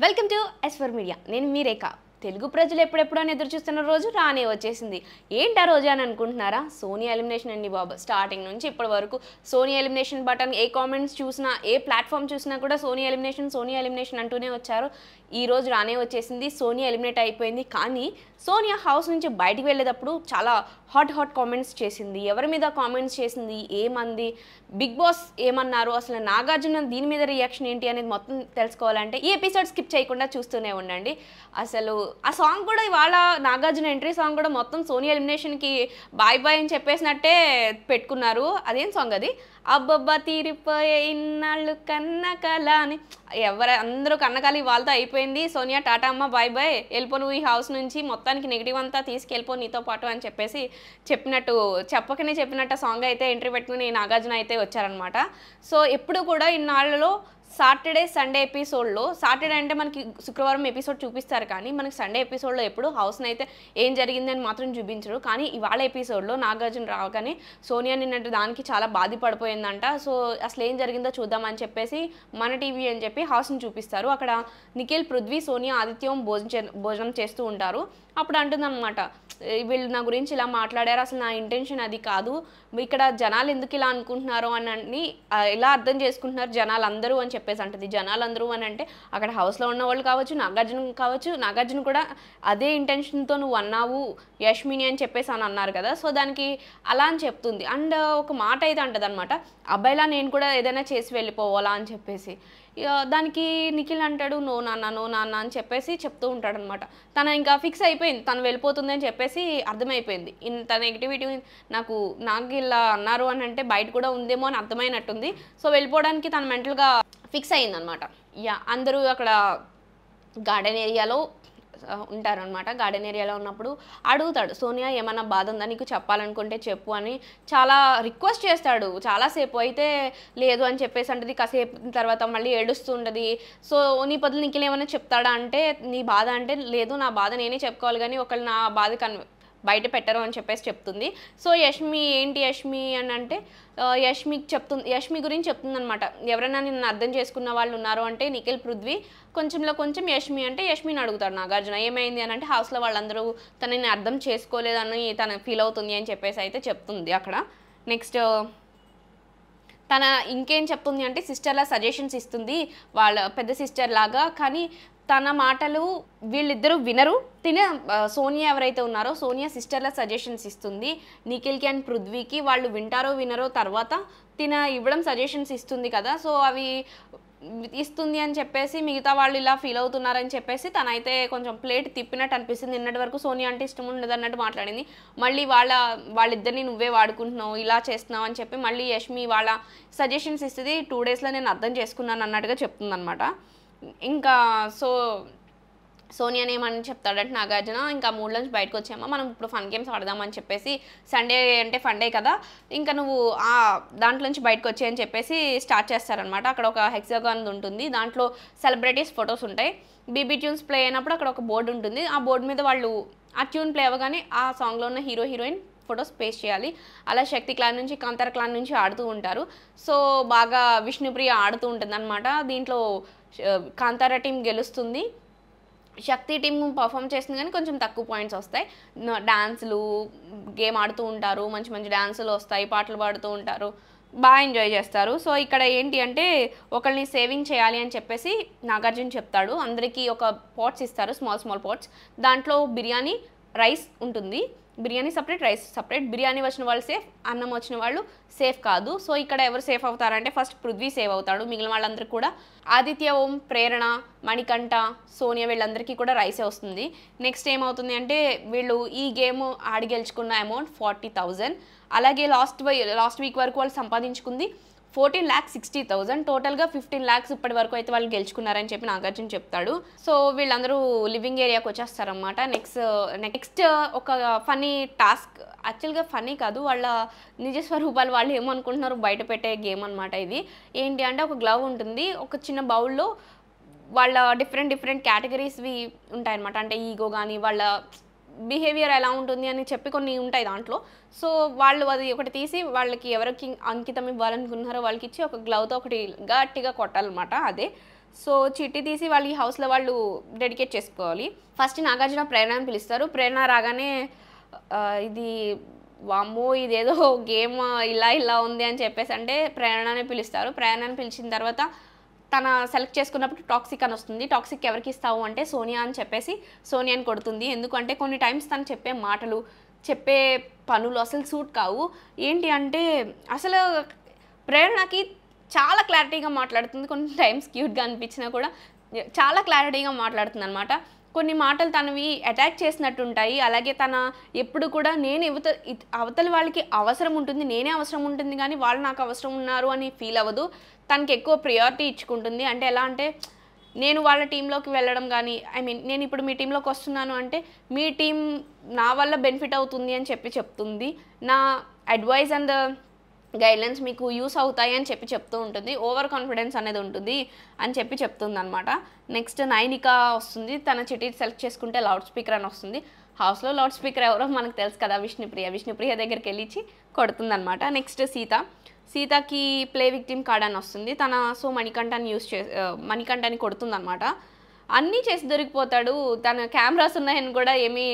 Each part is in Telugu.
Welcome to S for media. నేను మీ రేఖ. తెలుగు ప్రజలు ఎప్పుడెప్పుడు అని ఎదురు చూస్తున్న రోజు రానే వచ్చేసింది. ఏంటా రోజు అని అనుకుంటున్నారా? సోనియా ఎలిమినేషన్ అండి బాబు. స్టార్టింగ్ నుంచి ఇప్పటి వరకు సోనియా ఎలిమినేషన్ బటన్ ఏ కామెంట్స్ చూసినా, ఏ ప్లాట్ఫామ్ చూసినా కూడా సోనియా ఎలిమినేషన్ అంటూనే వచ్చారు. ఈ రోజు రానే వచ్చేసింది. సోనియా ఎలిమినేట్ అయిపోయింది. కానీ సోనియా హౌస్ నుంచి బయటికి వెళ్ళేటప్పుడు చాలా హాట్ కామెంట్స్ చేసింది. ఎవరి మీద కామెంట్స్ చేసింది, ఏమంది, బిగ్ బాస్ ఏమన్నారు, అసలు నాగార్జున దీని మీద రియాక్షన్ ఏంటి అనేది మొత్తం తెలుసుకోవాలంటే ఈ ఎపిసోడ్ స్కిప్ చేయకుండా చూస్తూనే ఉండండి. అసలు ఆ సాంగ్ కూడా ఇవాళ నాగార్జున ఎంట్రీ సాంగ్ కూడా మొత్తం సోనియా ఎలిమినేషన్కి బాయ్ బాయ్ అని చెప్పేసినట్టే పెట్టుకున్నారు. అదేం సాంగ్ అది? అబ్బబ్బా తీరిపోయే ఇన్నాళ్ళు కన్న కళ అని అందరూ కన్నకాలి వాళ్ళతో అయిపోయింది. సోనియా టాటా అమ్మ బాయ్ బాయ్, వెళ్ళిపో నువ్వు ఈ హౌస్ నుంచి, మొత్తానికి నెగిటివ్ అంతా తీసుకెళ్ళిపో నీతో పాటు అని చెప్పేసి చెప్పకనే చెప్పినట్టు సాంగ్ అయితే ఎంట్రీ పెట్టుకుని నాగార్జున అయితే వచ్చారనమాట. సో ఎప్పుడు కూడా ఇన్నాళ్ళలో సాటర్డే సండే ఎపిసోడ్లో, సాటర్డే అంటే మనకి శుక్రవారం ఎపిసోడ్ చూపిస్తారు కానీ మనకి సండే ఎపిసోడ్లో ఎప్పుడు హౌస్ని అయితే ఏం జరిగిందని మాత్రం చూపించరు. కానీ ఇవాళ ఎపిసోడ్లో నాగార్జున రాగానే సోనియా నిన్నటి దానికి చాలా బాధపడిపోయిందంట. సో అసలు ఏం జరిగిందో చూద్దామని చెప్పేసి మన టీవీ అని చెప్పి హౌస్ని చూపిస్తారు. అక్కడ నిఖిల్, పృథ్వీ, సోనియా, ఆదిత్యం భోజనం చేస్తూ ఉంటారు. అప్పుడు అంటుందన్నమాట, వీళ్ళు నా గురించి ఇలా మాట్లాడారు, అసలు నా ఇంటెన్షన్ అది కాదు, ఇక్కడ జనాలు ఎందుకు ఇలా అనుకుంటున్నారు అని ఇలా అర్థం చేసుకుంటున్నారు జనాలు అందరూ అని చెప్పేసి అంటుంది. జనాలు అందరూ అని అంటే అక్కడ హౌస్లో ఉన్న వాళ్ళు కావచ్చు, నాగార్జున కూడా అదే ఇంటెన్షన్తో నువ్వు అన్నావు యష్మిని అని చెప్పేసి అని అన్నారు కదా. సో దానికి అలా అని చెప్తుంది. అండ్ ఒక మాట అయితే అంటది అనమాట, అబ్బాయిలా నేను కూడా ఏదైనా చేసి వెళ్ళిపోవాలా అని చెప్పేసి. దానికి నిఖిల్ అంటాడు నో నాన్న అని చెప్పేసి చెప్తూ ఉంటాడు అనమాట. తన ఇంకా ఫిక్స్ అయిపోయింది, తను వెళ్ళిపోతుంది అని చెప్పేసి అర్థమైపోయింది. తన నెగిటివిటీ నాకు ఇలా అన్నారు అని అంటే బయట కూడా ఉందేమో అని అర్థమైనట్టుంది. సో వెళ్ళిపోవడానికి తను మెంటల్గా ఫిక్స్ అయ్యిందనమాట. అందరూ అక్కడ గార్డెన్ ఏరియాలో ఉంటారనమాట. గార్డెన్ ఏరియాలో ఉన్నప్పుడు అడుగుతాడు, సోనియా ఏమన్నా బాధ ఉందా, నీకు చెప్పాలనుకుంటే చెప్పు అని చాలా రిక్వెస్ట్ చేస్తాడు. చాలాసేపు అయితే లేదు అని చెప్పేసి అంటది. కాసేపు తర్వాత మళ్ళీ ఏడుస్తూ ఉంటుంది. సో నీ బదులు నిఖిల్ ఏమైనా చెప్తాడా అంటే, నీ బాధ అంటే లేదు నా బాధ నేనే చెప్పుకోవాలి కానీ ఒకళ్ళు నా బాధ బయట పెట్టరు అని చెప్పేసి చెప్తుంది. సో ఏంటి యష్మి అని అంటే యష్మి గురించి చెప్తుంది అనమాట. ఎవరైనా నిన్ను అర్థం చేసుకున్న వాళ్ళు ఉన్నారు అంటే నిఖిల్, పృథ్వీ, కొంచెం యష్మి అంటే యష్మిని అడుగుతాడు నాగార్జున ఏమైంది అని అంటే హౌస్లో వాళ్ళందరూ తనని అర్థం చేసుకోలేదని తను ఫీల్ అవుతుంది అని చెప్పేసి అయితే చెప్తుంది అక్కడ. నెక్స్ట్ తన ఇంకేం చెప్తుంది అంటే సిస్టర్లా సజెషన్స్ ఇస్తుంది, వాళ్ళ పెద్ద సిస్టర్ లాగా. కానీ తన మాటలు వీళ్ళిద్దరూ వినరు. సోనియా ఎవరైతే ఉన్నారో సోనియా సిస్టర్ల సజెషన్స్ ఇస్తుంది నిఖిల్కి అండ్ పృథ్వీకి. వాళ్ళు వింటారో వినరో తర్వాత ఇవ్వడం సజెషన్స్ ఇస్తుంది కదా. సో అవి ఇస్తుంది అని చెప్పేసి మిగతా వాళ్ళు ఇలా ఫీల్ అవుతున్నారని చెప్పేసి తనైతే కొంచెం ప్లేట్ తిప్పినట్టు అనిపిస్తుంది. నిన్నటి వరకు సోనియా అంటే ఇష్టం ఉండదు అన్నట్టు మాట్లాడింది. మళ్ళీ వాళ్ళిద్దరిని నువ్వే వాడుకుంటున్నావు, ఇలా చేస్తున్నావు అని చెప్పి మళ్ళీ యష్మి వాళ్ళ సజెషన్స్ ఇస్తుంది. 2 డేస్లో నేను అర్థం చేసుకున్నాను అన్నట్టుగా చెప్తుంది అనమాట. ఇంకా సోనియాని ఏమని చెప్తాడంటే నాగార్జున, ఇంకా మూడ్లోంచి బయటకు వచ్చామా, మనం ఇప్పుడు ఫన్ గేమ్స్ ఆడదామని చెప్పేసి, సండే అంటే ఫండే కదా, ఇంకా నువ్వు దాంట్లోంచి బయటకు వచ్చాయని చెప్పేసి స్టార్ట్ చేస్తారనమాట. అక్కడ ఒక హెక్సాగాన్ ఉంటుంది, దాంట్లో సెలబ్రిటీస్ ఫొటోస్ ఉంటాయి. బీబీ ట్యూన్స్ ప్లే అయినప్పుడు అక్కడ ఒక బోర్డు ఉంటుంది. ఆ బోర్డు మీద వాళ్ళు ఆ ట్యూన్ ప్లే అవ్వగానే ఆ సాంగ్లో ఉన్న హీరోయిన్ ఫొటోస్ పేస్ట్ చేయాలి. అలా శక్తి క్లాన్ నుంచి, కాంతార క్లాన్ నుంచి ఆడుతూ ఉంటారు. సో బాగా విష్ణుప్రియ ఆడుతూ ఉంటుంది అనమాట. దీంట్లో కాంతార టీం గెలుస్తుంది, శక్తి టీం పర్ఫామ్ చేస్తుంది కానీ కొంచెం తక్కువ పాయింట్స్ వస్తాయి. డాన్సులు గేమ్ ఆడుతూ ఉంటారు, మంచి డాన్సులు వస్తాయి, పాటలు పాడుతూ ఉంటారు, బాగా ఎంజాయ్ చేస్తారు. సో ఇక్కడ ఏంటి అంటే ఒకరిని సేవింగ్ చేయాలి అని చెప్పేసి నాగార్జున చెప్తాడు. అందరికీ ఒక పాట్స్ ఇస్తారు, స్మాల్ పాట్స్. దాంట్లో బిర్యానీ, రైస్ ఉంటుంది. Biryani separate, rice separate. Biryani వచ్చిన వాళ్ళు సేఫ్, అన్నం వచ్చిన వాళ్ళు సేఫ్ కాదు. సో ఇక్కడ ఎవరు సేఫ్ అవుతారంటే ఫస్ట్ పృథ్వీ సేవ్ అవుతాడు. మిగిలిన వాళ్ళందరికీ కూడా ఆదిత్య, ఓం, ప్రేరణ, మణికంఠ, సోనియా వీళ్ళందరికీ కూడా రైసే వస్తుంది. నెక్స్ట్ ఏమవుతుంది అంటే వీళ్ళు ఈ గేమ్ ఆడి గెలుచుకున్న అమౌంట్ 40,000. అలాగే లాస్ట్ వీక్ వరకు వాళ్ళు సంపాదించుకుంది 14,60,000. టోటల్గా 15 lakhs ఇప్పటి వరకు అయితే వాళ్ళు గెలుచుకున్నారని చెప్పి నాగార్జున చెప్తాడు. సో వీళ్ళందరూ లివింగ్ ఏరియాకి వచ్చేస్తారనమాట. నెక్స్ట్ ఒక ఫన్నీ టాస్క్, యాక్చువల్గా ఫన్నీ కాదు, వాళ్ళ నిజ స్వరూపాలు వాళ్ళు ఏమనుకుంటున్నారు బయట పెట్టే గేమ్ అనమాట. ఇది ఏంటి అంటే ఒక గ్లవ్ ఉంటుంది, ఒక చిన్న బౌల్లో వాళ్ళ డిఫరెంట్ కేటగిరీస్వి ఉంటాయన్నమాట. అంటే ఈగో కానీ వాళ్ళ బిహేవియర్ ఎలా ఉంటుంది అని చెప్పి కొన్ని ఉంటాయి దాంట్లో. సో వాళ్ళు అది ఒకటి తీసి వాళ్ళకి ఎవరికి అంకితం ఇవ్వాలనుకున్నారో వాళ్ళకి ఇచ్చి ఒక గ్లవ్తో ఒకటి గట్టిగా కొట్టాలన్నమాట. అదే సో చిట్టి తీసి వాళ్ళు ఈ హౌస్లో వాళ్ళు డెడికేట్ చేసుకోవాలి. ఫస్ట్ నాగార్జున ప్రేరణని పిలుస్తారు. ప్రేరణ రాగానే ఇది వామ్మో ఇదేదో గేమ్ ఇలా ఉంది అని చెప్పేసి అంటే ప్రేరణనే పిలుస్తారు. ప్రేరణని పిలిచిన తర్వాత తన సెలెక్ట్ చేసుకున్నప్పుడు టాక్సిక్ అని వస్తుంది. టాక్సిక్ ఎవరికి ఇస్తావు అంటే సోనియా అని చెప్పేసి సోనియాని కొడుతుంది. ఎందుకంటే కొన్ని టైమ్స్ తను చెప్పే మాటలు చెప్పే పనులు అసలు సూట్ కావు. ఏంటి అంటే అసలు ప్రేరణకి చాలా క్లారిటీగా మాట్లాడుతుంది. కొన్ని టైమ్స్ క్యూట్గా అనిపించినా కూడా చాలా క్లారిటీగా మాట్లాడుతుంది అనమాట. కొన్ని మాటలు తనవి అటాక్ చేసినట్టు ఉంటాయి. అలాగే తన ఎప్పుడు కూడా నేను అవతల వాళ్ళకి అవసరం ఉంటుంది, నేనే అవసరం ఉంటుంది, కానీ వాళ్ళు నాకు అవసరం ఉన్నారు అని ఫీల్ అవ్వదు. తనకి ఎక్కువ ప్రియారిటీ ఇచ్చుకుంటుంది. అంటే ఎలా అంటే నేను వాళ్ళ టీంలోకి వెళ్ళడం కానీ నేను ఇప్పుడు మీ టీంలోకి వస్తున్నాను అంటే మీ టీం నా వల్ల బెనిఫిట్ అవుతుంది అని చెప్తుంది. నా అడ్వైస్ అండ్ గైడ్లైన్స్ మీకు యూస్ అవుతాయి అని చెప్తూ ఉంటుంది. ఓవర్ కాన్ఫిడెన్స్ అనేది ఉంటుంది అని చెప్తుంది అనమాట. నెక్స్ట్ నైనిక వస్తుంది. తన చిట్టి సెలెక్ట్ చేసుకుంటే లౌడ్ స్పీకర్ అని వస్తుంది. హౌస్లో లౌడ్ స్పీకర్ ఎవరో మనకు తెలుసు కదా, విష్ణుప్రియ దగ్గరికి వెళ్ళి కొడుతుంది అనమాట. నెక్స్ట్ సీతకి ప్లే విక్టిమ్ కార్డ్ అని వస్తుంది. సో మణికంఠని కొడుతుంది అనమాట. అన్నీ చేసి దొరికిపోతాడు. తన కెమెరాస్ ఉన్నాయని కూడా ఏమీ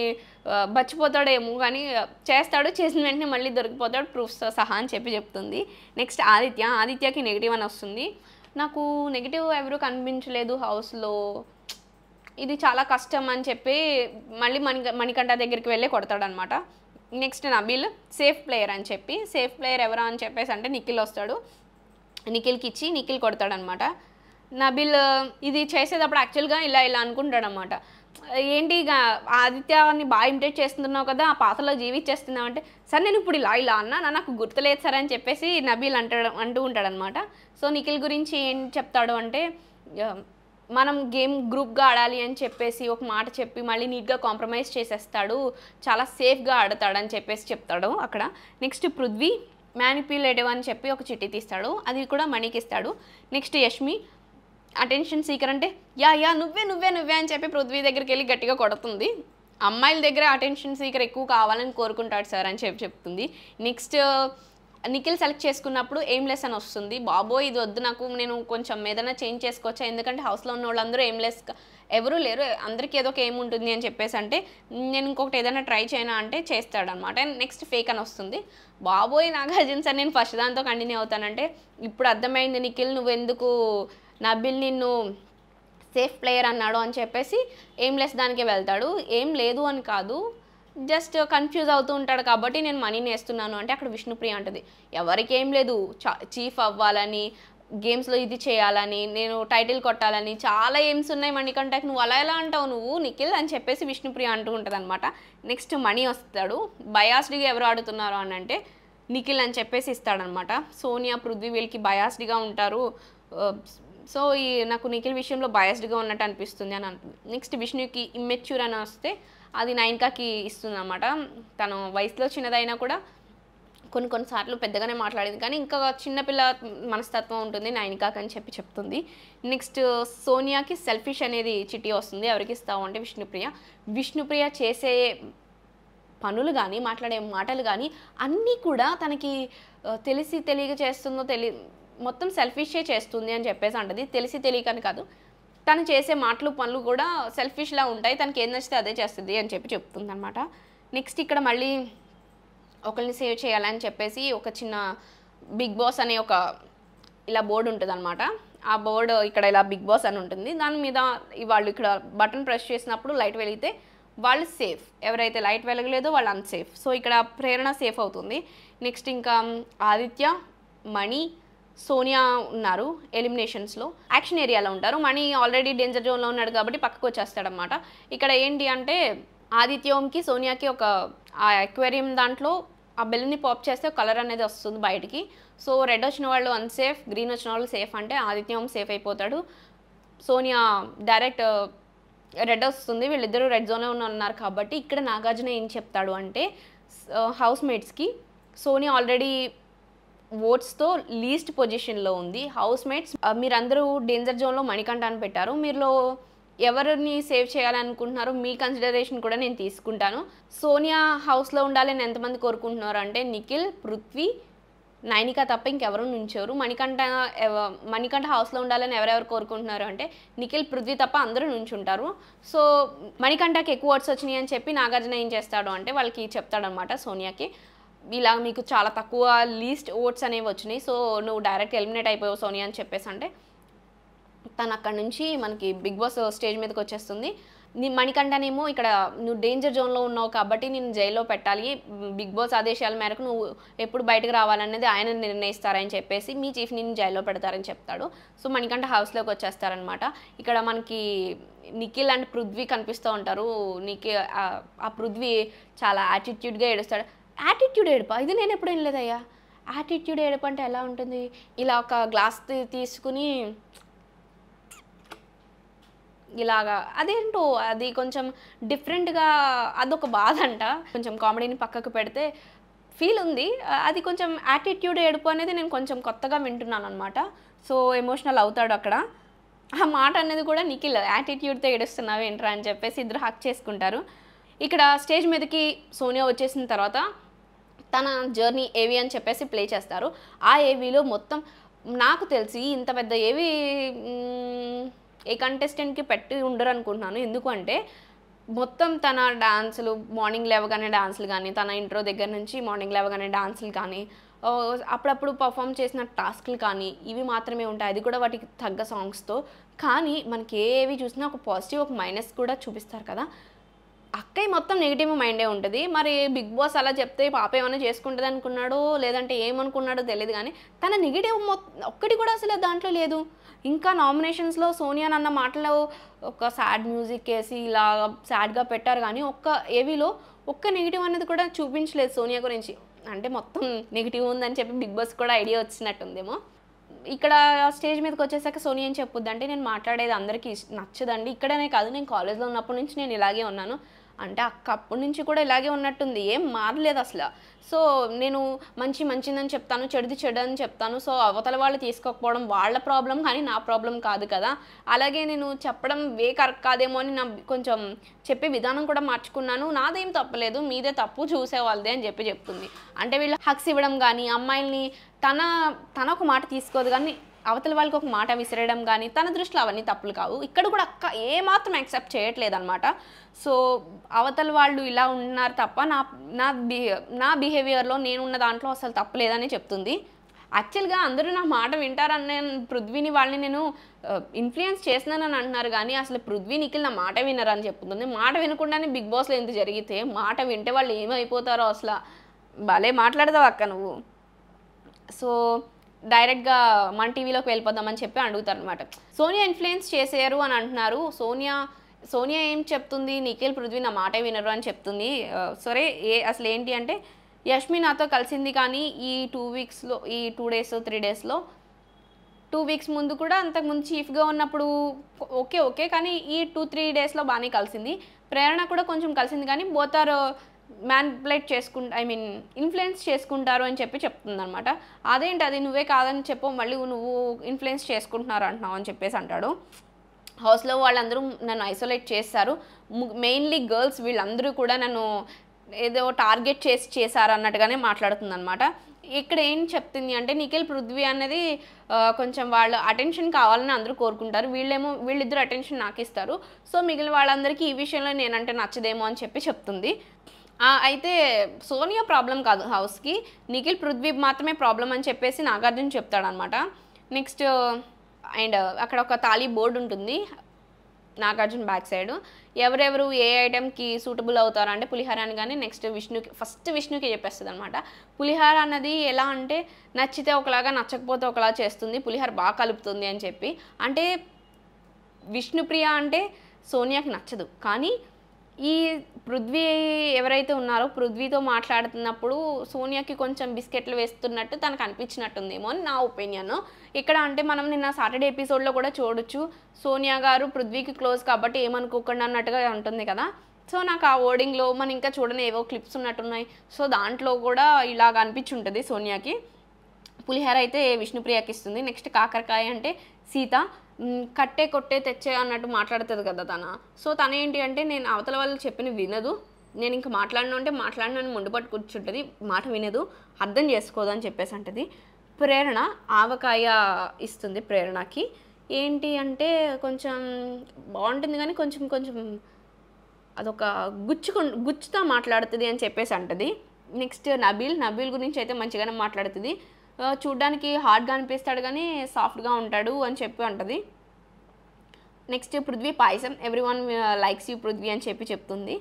బచ్చిపోతాడేమో కానీ చేస్తాడు. చేసిన వెంటనే మళ్ళీ దొరికిపోతాడు ప్రూఫ్స్తో సహా అని చెప్తుంది. నెక్స్ట్ ఆదిత్యకి నెగిటివ్ అని వస్తుంది. నాకు నెగిటివ్ ఎవరు కనిపించలేదు హౌస్లో, ఇది చాలా కష్టం అని చెప్పి మళ్ళీ మణికంఠ దగ్గరికి వెళ్ళి కొడతాడనమాట. నెక్స్ట్ నబీల్ సేఫ్ ప్లేయర్ అని సేఫ్ ప్లేయర్ ఎవరా అని చెప్పేసి అంటే నిఖిల్ వస్తాడు. నిఖిల్కి ఇచ్చి నిఖిల్ కొడతాడనమాట. నబీల్ ఇది చేసేటప్పుడు యాక్చువల్గా ఇలా అనుకుంటాడనమాట. ఏంటి ఇక ఆదిత్యాన్ని బాగా ఇమిటేట్ చేస్తున్నావు కదా, ఆ పాత్రలో జీవించేస్తున్నావు అంటే సార్ నేను ఇప్పుడు ఇలా అన్నా నాకు గుర్తులేదు సార్ అని చెప్పేసి నబీల్ అంటూ ఉంటాడనమాట. సో నిఖిల్ గురించి ఏం చెప్తాడు అంటే మనం గేమ్ గ్రూప్గా ఆడాలి అని చెప్పేసి ఒక మాట చెప్పి మళ్ళీ నీట్గా కాంప్రమైజ్ చేసేస్తాడు, చాలా సేఫ్గా ఆడతాడని చెప్తాడు అక్కడ. నెక్స్ట్ పృథ్వీ మ్యానిప్యులేటివ్ అని చెప్పి ఒక చిట్టి తీస్తాడు, అది కూడా మణికి ఇస్తాడు. నెక్స్ట్ యష్మి అటెన్షన్ సీకర్ అంటే యా నువ్వే అని చెప్పి పృథ్వీ దగ్గరికి వెళ్ళి గట్టిగా కొడుతుంది. అమ్మాయిల దగ్గర అటెన్షన్ సీకర్ ఎక్కువ కావాలని కోరుకుంటాడు సార్ అని చెప్తుంది. నెక్స్ట్ నిఖిల్ సెలెక్ట్ చేసుకున్నప్పుడు ఎయిమ్లెస్ అని వస్తుంది. బాబోయ్ ఇది వద్దు నాకు, నేను కొంచెం ఏదైనా చేంజ్ చేసుకోవచ్చా, ఎందుకంటే హౌస్లో ఉన్న వాళ్ళందరూ ఎయిమ్లెస్ ఎవరూ లేరు, అందరికీ ఏదో ఒక ఎయిమ్ ఉంటుంది అని చెప్పేసి అంటే నేను ఇంకొకటి ఏదైనా ట్రై చేయనా అంటే చేస్తాడనమాట. నెక్స్ట్ ఫేక్ అని వస్తుంది. బాబోయ్ నాగార్జున సార్ నేను ఫస్ట్ దాంతో కంటిన్యూ అవుతానంటే ఇప్పుడు అర్థమైంది నిఖిల్ నువ్వెందుకు నబిల్ నిన్ను సేఫ్ ప్లేయర్ అన్నాడు అని చెప్పేసి ఎయిమ్లెస్ దానికే వెళ్తాడు. ఏం లేదు అని కాదు, జస్ట్ కన్ఫ్యూజ్ అవుతూ ఉంటాడు కాబట్టి నేను మనీని వేస్తున్నాను అంటే అక్కడ విష్ణుప్రియ అంటది ఎవరికి ఏం లేదు, చీఫ్ అవ్వాలని, గేమ్స్లో ఇది చేయాలని, నేను టైటిల్ కొట్టాలని చాలా ఎయిమ్స్ ఉన్నాయి మణికంఠకి, నువ్వు అలా ఎలా అంటావు నువ్వు నిఖిల్ అని చెప్పేసి విష్ణుప్రియ అంటూ ఉంటుంది అనమాట. నెక్స్ట్ మణి వస్తాడు. బయాస్డ్గా ఎవరు ఆడుతున్నారు అని అంటే నిఖిల్ అని చెప్పేసి ఇస్తాడనమాట. సోనియా పృథ్వీ వీళ్ళకి బయాస్డ్గా ఉంటారు, సో నాకు నిఖిల్ విషయంలో బయాస్డ్గా ఉన్నట్టు అనిపిస్తుంది అని అంటుంది. నెక్స్ట్ విష్ణుకి ఇమ్మెచ్యూర్ అని వస్తే అది నైనికాకి ఇస్తుంది అనమాట. తను వయసులో చిన్నదైనా కూడా కొన్నిసార్లు పెద్దగానే మాట్లాడింది కానీ ఇంకా చిన్నపిల్ల మనస్తత్వం ఉంటుంది నైనికాకి అని చెప్తుంది. నెక్స్ట్ సోనియాకి సెల్ఫిష్ అనేది చిట్టి వస్తుంది. ఎవరికి ఇస్తావు అంటే విష్ణుప్రియ చేసే పనులు కానీ మాట్లాడే మాటలు కానీ అన్నీ కూడా తనకి తెలియక చేస్తుందో మొత్తం సెల్ఫిషే చేస్తుంది అని చెప్పేసి అంటది. తెలియకని కాదు, తను చేసే మాటలు పనులు కూడా సెల్ఫిష్లా ఉంటాయి, తనకి ఏం నచ్చితే అదే చేస్తుంది అని చెప్తుంది అనమాట. నెక్స్ట్ ఇక్కడ మళ్ళీ ఒకరిని సేవ్ చేయాలని చెప్పేసి ఒక చిన్న బిగ్ బాస్ అనే ఒక ఇలా బోర్డు ఉంటుంది అనమాట. ఆ బోర్డు ఇక్కడ ఇలా బిగ్ బాస్ అని ఉంటుంది, దాని మీద వాళ్ళు ఇక్కడ బటన్ ప్రెస్ చేసినప్పుడు లైట్ వెలిగితే వాళ్ళు సేఫ్, ఎవరైతే లైట్ వెలగలేదో వాళ్ళు అన్సేఫ్. సో ఇక్కడ ప్రేరణ సేఫ్ అవుతుంది. నెక్స్ట్ ఇంకా ఆదిత్య, మణి, సోనియా ఉన్నారు ఎలిమినేషన్స్లో, యాక్షన్ ఏరియాలో ఉంటారు. మణి ఆల్రెడీ డేంజర్ జోన్లో ఉన్నాడు కాబట్టి పక్కకు వచ్చేస్తాడనమాట. ఇక్కడ ఏంటి అంటే ఆదిత్యంకి సోనియాకి ఒక ఆ అక్వేరియం దాంట్లో ఆ బెలూన్ని పాప్ చేస్తే కలర్ అనేది వస్తుంది బయటికి. సో రెడ్ వచ్చిన వాళ్ళు అన్సేఫ్, గ్రీన్ వచ్చిన వాళ్ళు సేఫ్ అంటే ఆదిత్యం సేఫ్ అయిపోతాడు. సోనియా డైరెక్ట్ రెడ్ వస్తుంది, వీళ్ళిద్దరూ రెడ్ జోన్లో ఉన్నారు కాబట్టి ఇక్కడ నాగార్జున ఏం చెప్తాడు అంటే హౌస్ మేట్స్కి సోనియా ఆల్రెడీ ఓట్స్తో లీస్ట్ పొజిషన్లో ఉంది. హౌస్ మేట్స్ మీరందరూ డేంజర్ జోన్లో మణికంఠాన్ని పెట్టారు, మీరులో ఎవరిని సేవ్ చేయాలనుకుంటున్నారో మీ కన్సిడరేషన్ కూడా నేను తీసుకుంటాను. సోనియా హౌస్లో ఉండాలని ఎంతమంది కోరుకుంటున్నారు అంటే నిఖిల్, పృథ్వీ, నైనిక తప్ప ఇంకెవరు నుంచోరు. మణికంఠ హౌస్‌లో ఉండాలని ఎవరెవరు కోరుకుంటున్నారు అంటే నిఖిల్, పృథ్వీ తప్ప అందరూ నుంచుంటారు. సో మణికంఠకి ఎక్కువ ఓట్స్ వచ్చినాయి అని చెప్పి నాగార్జున ఏం చేస్తాడు అంటే వాళ్ళకి చెప్తాడనమాట సోనియాకి. ఇలా మీకు చాలా తక్కువ లీస్ట్ ఓట్స్ అనేవి వచ్చినాయి. సో నువ్వు డైరెక్ట్ ఎలిమినేట్ అయిపోయావు సోనియా అని చెప్పేసి అంటే తను అక్కడి నుంచి మనకి బిగ్ బాస్ స్టేజ్ మీదకి వచ్చేస్తుంది. మణికంఠనేమో ఇక్కడ నువ్వు డేంజర్ జోన్లో ఉన్నావు కాబట్టి నేను జైల్లో పెట్టాలి, బిగ్ బాస్ ఆదేశాల మేరకు నువ్వు ఎప్పుడు బయటకు రావాలనేది ఆయన నిర్ణయిస్తారని చెప్పేసి మీ చీఫ్ నేను జైల్లో పెడతారని చెప్తాడు. సో మణికంఠ హౌస్లోకి వచ్చేస్తారనమాట. ఇక్కడ మనకి నిఖిల్ అండ్ పృథ్వీ కనిపిస్తూ ఉంటారు. ఆ పృథ్వీ చాలా యాటిట్యూడ్గా ఏడుస్తాడు. యాటిట్యూడ్ ఏడుపా? ఇది నేను ఎప్పుడు వినలేదయ్యా. యాటిట్యూడ్ ఏడుపు అంటే ఎలా ఉంటుంది? ఇలా ఒక గ్లాస్ తీసుకుని ఇలాగా అదేంటో అది కొంచెం డిఫరెంట్గా అదొక బాధ అంట. కొంచెం కామెడీని పక్కకు పెడితే ఫీల్ ఉంది. అది కొంచెం యాటిట్యూడ్ ఏడుపు అనేది నేను కొంచెం కొత్తగా వింటున్నాను అనమాట. సో ఎమోషనల్ అవుతాడు అక్కడ. ఆ మాట అనేది కూడా నిఖిల్ యాటిట్యూడ్తో ఏడుస్తున్నావు ఏంట్రా అని చెప్పేసి ఇద్దరు హక్ చేసుకుంటారు. ఇక్కడ స్టేజ్ మీదకి సోనియా వచ్చేసిన తర్వాత తన జర్నీ ఏవి అని చెప్పేసి ప్లే చేస్తారు. ఆ ఏవీలో మొత్తం నాకు తెలిసి ఇంత పెద్ద ఏవి ఏ కంటెస్టెంట్కి పెట్టి ఉండరు అనుకుంటున్నాను. ఎందుకంటే మొత్తం తన డాన్సులు, మార్నింగ్ లేవగానే డాన్సులు కానీ, తన ఇంట్రో దగ్గర నుంచి మార్నింగ్ లేవగానే డాన్సులు కానీ, అప్పుడప్పుడు పర్ఫామ్ చేసిన టాస్క్లు కానీ ఇవి మాత్రమే ఉంటాయి. అది కూడా వాటికి తగ్గ సాంగ్స్తో. కానీ మనకి ఏవి చూసినా ఒక పాజిటివ్ ఒక మైనస్ కూడా చూపిస్తారు కదా. అక్కయ్య మొత్తం నెగిటివ్ మైండే ఉంటుంది. మరి బిగ్ బాస్ అలా చెప్తే పాప ఏమైనా చేసుకుంటుంది అనుకున్నాడో లేదంటే ఏమనుకున్నాడో తెలియదు. కానీ తన నెగిటివ్ ఒక్కటి కూడా అసలు దాంట్లో లేదు. ఇంకా నామినేషన్స్లో సోనియా అన్న మాటలో ఒక సాడ్ మ్యూజిక్ వేసి ఇలా సాడ్గా పెట్టారు. కానీ ఒక్క ఏవీలో ఒక్క నెగిటివ్ అనేది కూడా చూపించలేదు సోనియా గురించి. అంటే మొత్తం నెగిటివ్ ఉందని చెప్పి బిగ్ బాస్ కూడా ఐడియా వచ్చినట్టుందేమో. ఇక్కడ స్టేజ్ మీదకి వచ్చేసాక సోనియా ఏం చెప్పుద్ది అంటే నేను మాట్లాడేది అందరికీ నచ్చదండి. ఇక్కడనే కాదు, నేను కాలేజ్లో ఉన్నప్పటి నుంచి నేను ఇలాగే ఉన్నాను అంటే అక్క అప్పటి నుంచి కూడా ఇలాగే ఉన్నట్టుంది, ఏం మారలేదు అసలు. సో నేను మంచిదని చెప్తాను, చెడుది చెడు అని చెప్తాను. సో అవతల వాళ్ళు తీసుకోకపోవడం వాళ్ళ ప్రాబ్లం కానీ నా ప్రాబ్లం కాదు కదా. అలాగే నేను చెప్పడం కరెక్ట్ కాదేమో అని నా కొంచెం చెప్పే విధానం కూడా మార్చుకున్నాను. నాదేం తప్పలేదు, మీదే తప్పు, చూసే వాళ్ళదే అని చెప్తుంది. అంటే వీళ్ళు హక్స్ ఇవ్వడం కానీ, అమ్మాయిల్ని తన ఒక మాట తీసుకోదు కానీ అవతల వాళ్ళకి ఒక మాట విసిరేయడం కానీ తన దృష్టిలో అవన్నీ తప్పులు కావు. ఇక్కడ కూడా అక్క ఏమాత్రం యాక్సెప్ట్ చేయట్లేదు అనమాట. సో అవతల వాళ్ళు ఇలా ఉన్నారు తప్ప నా బిహేవియర్లో నేనున్న దాంట్లో అసలు తప్పులేదని చెప్తుంది. యాక్చువల్గా అందరూ నా మాట వింటారని నేను పృథ్వీని వాళ్ళని నేను ఇన్ఫ్లుయెన్స్ చేసినానని అంటున్నారు. కానీ అసలు పృథ్వీ నిఖిల్ నా మాట వినరని చెప్తుంది. మాట వినకుండానే బిగ్ బాస్లో ఎంత జరిగితే మాట వింటే వాళ్ళు ఏమైపోతారో అసలు. భలే మాట్లాడతావు అక్క నువ్వు. సో డైరెక్ట్గా మన టీవీలోకి వెళ్ళిపోదామని చెప్పి అడుగుతారు అనమాట. సోనియా ఇన్ఫ్లుయెన్స్ చేశారు అని అంటున్నారు. సోనియా ఏం చెప్తుంది, నిఖిల్ పృథ్వీ నా మాట వినరు అని చెప్తుంది. సరే అసలు ఏంటి అంటే యష్మి నాతో కలిసింది కానీ ఈ 2 వీక్స్లో, ఈ 2 డేస్ 3 డేస్లో 2 వీక్స్ ముందు కూడా అంతకుముందు చీఫ్గా ఉన్నప్పుడు ఓకే కానీ ఈ 2-3 డేస్లో బాగానే కలిసింది. ప్రేరణ కూడా కొంచెం కలిసింది కానీ బోతారు మ్యానిపులేట్ ఇన్ఫ్లుయెన్స్ చేసుకుంటారు అని చెప్తుంది అనమాట. అదేంటి అది నువ్వే కాదని చెప్పు, మళ్ళీ నువ్వు ఇన్ఫ్లుయెన్స్ చేసుకుంటున్నారు అంటున్నావు అని చెప్పేసి అంటాడు. హౌస్లో వాళ్ళందరూ నన్ను ఐసోలేట్ చేస్తారు, మెయిన్లీ గర్ల్స్ వీళ్ళందరూ కూడా నన్ను ఏదో టార్గెట్ చేశారు అన్నట్టుగానే మాట్లాడుతుంది అనమాట. ఇక్కడ ఏం చెప్తుంది అంటే నిఖిల్ పృథ్వీ అనేది కొంచెం వాళ్ళు అటెన్షన్ కావాలని అందరూ కోరుకుంటారు, వీళ్ళిద్దరు అటెన్షన్ నాకు ఇస్తారు. సో మిగిలిన వాళ్ళందరికీ ఈ విషయంలో నేనంటే నచ్చదేమో అని చెప్తుంది. అయితే సోనియా ప్రాబ్లం కాదు హౌస్కి, నిఖిల్ పృథ్వీ మాత్రమే ప్రాబ్లం అని చెప్పేసి నాగార్జున చెప్తాడనమాట. నెక్స్ట్ అండ్ అక్కడ ఒక తాళీ బోర్డు ఉంటుంది నాగార్జున బ్యాక్ సైడ్. ఎవరెవరు ఏ ఐటెంకి సూటబుల్ అవుతారు అంటే పులిహార అని కానీ నెక్స్ట్ విష్ణుకి చెప్పేస్తుంది అనమాట. పులిహార అన్నది ఎలా అంటే నచ్చితే ఒకలాగా నచ్చకపోతే ఒకలా చేస్తుంది, పులిహార బాగా కలుపుతుంది అని చెప్పి. అంటే విష్ణుప్రియ అంటే సోనియాకి నచ్చదు, కానీ ఈ పృథ్వీ ఎవరైతే ఉన్నారో పృథ్వీతో మాట్లాడుతున్నప్పుడు సోనియాకి కొంచెం బిస్కెట్లు వేస్తున్నట్టు తనకు అనిపించినట్టుందేమో అని నా ఒపీనియన్. ఇక్కడ అంటే మనం నిన్న సాటర్డే ఎపిసోడ్లో కూడా చూడొచ్చు, సోనియా గారు పృథ్వీకి క్లోజ్ కాబట్టి ఏమనుకోకుండా అన్నట్టుగా ఉంటుంది కదా. సో నాకు ఆ వర్డింగ్లో మనం ఇంకా చూడని ఏవో క్లిప్స్ ఉన్నట్టున్నాయి. సో దాంట్లో కూడా ఇలాగ అనిపించుంటుంది సోనియాకి. పులిహార అయితే విష్ణుప్రియకి ఇస్తుంది. నెక్స్ట్ కాకరకాయ అంటే సీత కట్టే కొట్టే తెచ్చే అన్నట్టు మాట్లాడుతుంది కదా తన. సో తనేంటి అంటే నేను అవతల వాళ్ళు చెప్పిన వినదు, నేను ఇంక మాట్లాడను అంటే మాట్లాడనని మొండిపట్టు కూర్చుంటుంది, మాట వినదు, అర్థం చేసుకోదు అని చెప్పేసి అంటది. ప్రేరణ ఆవకాయ ఇస్తుంది ప్రేరణకి. ఏంటి అంటే కొంచెం బాగుంటుంది కానీ కొంచెం కొంచెం అదొక గుచ్చుతో మాట్లాడుతుంది అని చెప్పేసి అంటది. నెక్స్ట్ నబీల్ గురించి అయితే మంచిగానే మాట్లాడుతుంది. చూడ్డానికి హార్డ్గా అనిపిస్తాడు కానీ సాఫ్ట్గా ఉంటాడు అని చెప్పి అంటది. Next Prithvi payasam, everyone likes you Prithvi అని చెప్పి చెప్తుంది.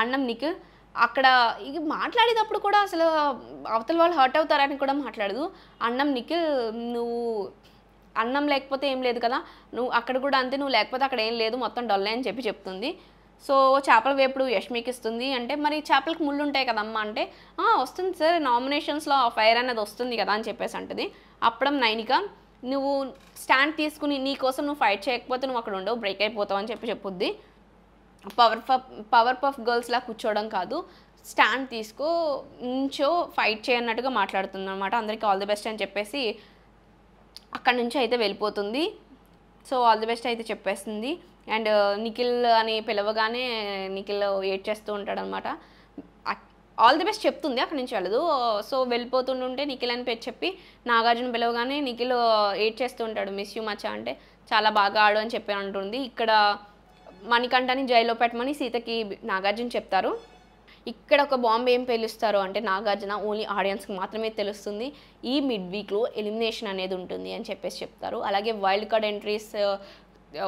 అన్నం నిఖిల్ అక్కడ ఇక మాట్లాడేటప్పుడు కూడా అసలు అవతల వాళ్ళు హర్ట్ అవుతారని కూడా మాట్లాడదు. అన్నం నిఖిల్ నువ్వు అన్నం లేకపోతే ఏం లేదు కదా, నువ్వు అక్కడ కూడా అంతే, నువ్వు లేకపోతే అక్కడ ఏం లేదు, మొత్తం డొల్లే అని చెప్పి చెప్తుంది. సో చేపల వేపుడు యష్మికి ఇస్తుంది. అంటే మరి చేపలకు ముళ్ళు ఉంటాయి కదమ్మా అంటే వస్తుంది సార్, నామినేషన్స్లో ఫైర్ అనేది వస్తుంది కదా అని చెప్పేసి అంటది. అప్పుడం నైనిక నువ్వు స్టాండ్ తీసుకుని నీ కోసం నువ్వు ఫైట్ చేయకపోతే నువ్వు అక్కడ ఉండవు, బ్రేక్ అయిపోతావు అని చెప్పుద్ది. పవర్ పఫ్ గర్ల్స్లా కూర్చోవడం కాదు, స్టాండ్ తీసుకో, నుంచో ఫైట్ చేయన్నట్టుగా మాట్లాడుతుంది అనమాట. అందరికీ ఆల్ ది బెస్ట్ అని చెప్పేసి అక్కడి నుంచి అయితే వెళ్ళిపోతుంది. సో ఆల్ ది బెస్ట్ అయితే చెప్పేస్తుంది. అండ్ నిఖిల్ అని పిలవగానే నిఖిల్ ఏడ్ చేస్తూ ఉంటాడనమాట. ఆల్ ది బెస్ట్ చెప్తుంది, అక్కడి నుంచి వెళ్ళదు. సో వెళ్ళిపోతుంటే నిఖిల్ అని పేరు చెప్పి నాగార్జున పిలవగానే నిఖిల్ ఏడ్ చేస్తూ ఉంటాడు, మిస్ యూ మచ్చా అంటే చాలా బాగా ఆడు అని చెప్పి అంటుంది. ఇక్కడ మణికంఠని జైల్లో పెట్టమని సీతకి నాగార్జున చెప్తారు. ఇక్కడ ఒక బాంబు ఏం పేలుస్తారు అంటే నాగార్జున ఓన్లీ ఆడియన్స్కి మాత్రమే తెలుస్తుంది, ఈ మిడ్ వీక్లో ఎలిమినేషన్ అనేది ఉంటుంది అని చెప్పేసి చెప్తారు. అలాగే వైల్డ్ కార్డ్ ఎంట్రీస్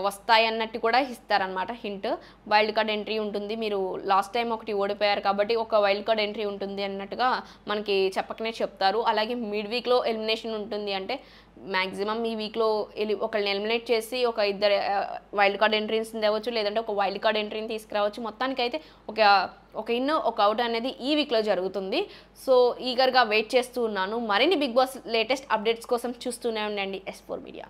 వస్తాయి అన్నట్టు కూడా ఇస్తారనమాట హింట్. వైల్డ్ కార్డ్ ఎంట్రీ ఉంటుంది, మీరు లాస్ట్ టైం ఒకటి ఓడిపోయారు కాబట్టి ఒక వైల్డ్ కార్డ్ ఎంట్రీ ఉంటుంది అన్నట్టుగా మనకి చెప్పకనే చెప్తారు. అలాగే మిడ్ వీక్లో ఎలిమినేషన్ ఉంటుంది అంటే మ్యాక్సిమం ఈ వీక్లో ఒకళ్ళని ఎలిమినేట్ చేసి ఒక ఇద్దరు వైల్డ్ కార్డ్ ఎంట్రీస్ని తేవచ్చు, లేదంటే ఒక వైల్డ్ కార్డ్ ఎంట్రీని తీసుకురావచ్చు. మొత్తానికైతే ఒక ఇన్ ఒక అవుట్ అనేది ఈ వీక్లో జరుగుతుంది. సో ఈగర్గా వెయిట్ చేస్తూ ఉన్నాను. మరిన్ని బిగ్ బాస్ లేటెస్ట్ అప్డేట్స్ కోసం చూస్తూనే ఉండండి S4 మీడియా.